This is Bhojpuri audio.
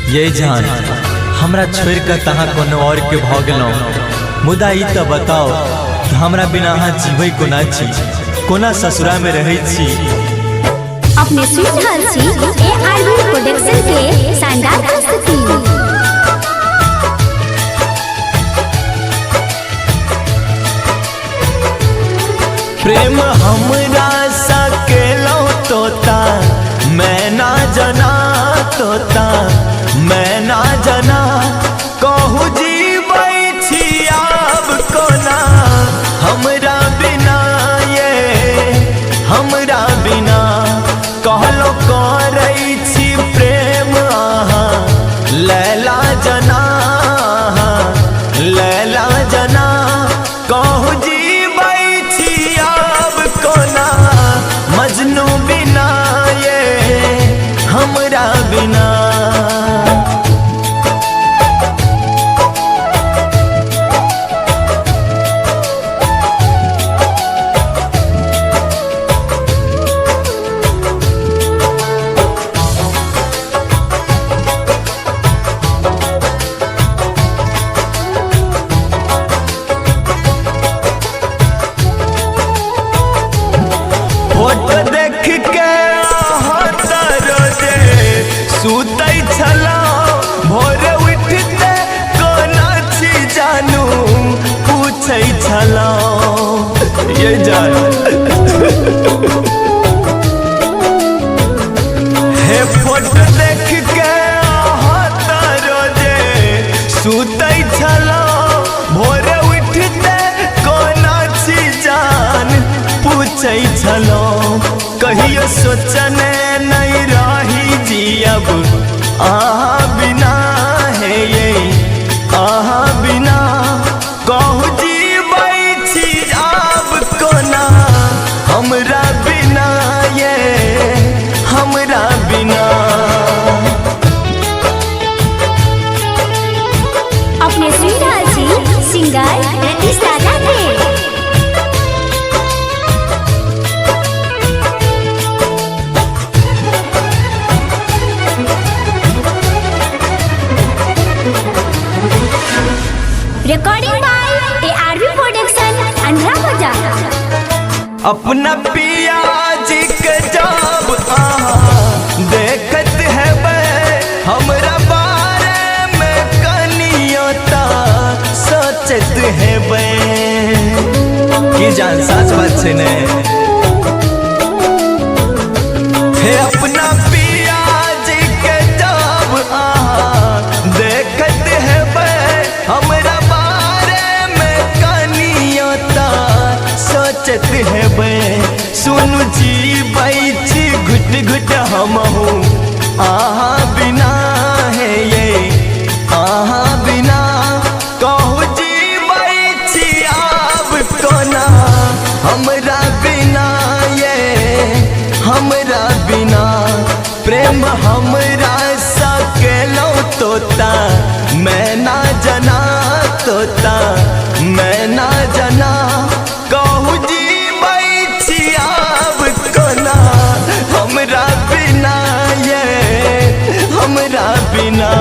ये जान हमरा छोड़ के तहाँ कोनो और के भ गेलौ, मुदा ई त बताओ कि हमरा बिना अहाँ जीवै कोना छी, कोना ससुरा में रहै छी। अपने सुन रहल छी ARV प्रोडक्शन के शानदार प्रस्तुति। प्रेम हमरा सा केलौ तोता, मैं ना जना तोता, मैं ना जना कहू जीवै छी आब कोना हमरा बिना, ये हमरा बिना कहलो करै छी प्रेम अहाँ लैला जना, लैला जना कहू जीवै छी आब कोना मजनू बिना, ये हमरा बिना। फोटो देख के रोजे सुतै छलौ, भोरे उठते कोना छी जानू पूछै छलौ। ये जान हे फोटो देख के रोजे सुतै छलौ, भोरे उठते कोना छी जान पूछै छलौ। कहियो सोचने नहीं रही जियब अहाँ बिना, है ये अहाँ बिना कहू जीवै छी आब कोना हमरा बिना, ये हमरा बिना। अपने सुन रहल छी सिंगर रतीश राजा के। रिकॉर्डिंग बाय ARV प्रोडक्शन अंधरा बाजार। अपना पिया जी के जब अहाँ देखत है हमरा बारे में कनियोता सोचत है की जान सच बात छै ने। हे अपना पिया जी के जब अहाँ देखत है हमरा सोचत है सुनु जीवै छी घुट घुट हमहू अहाँ बिना, है ये अहाँ बिना कहू जीवै छी आब कोना हमरा बिना, ये हमरा बिना। प्रेम हमरा सा केलौ तोता, मैं ना जना तोता, मैं ना जना कहू जीवै छी आब कोना हमरा बिना, ये हमरा बिना।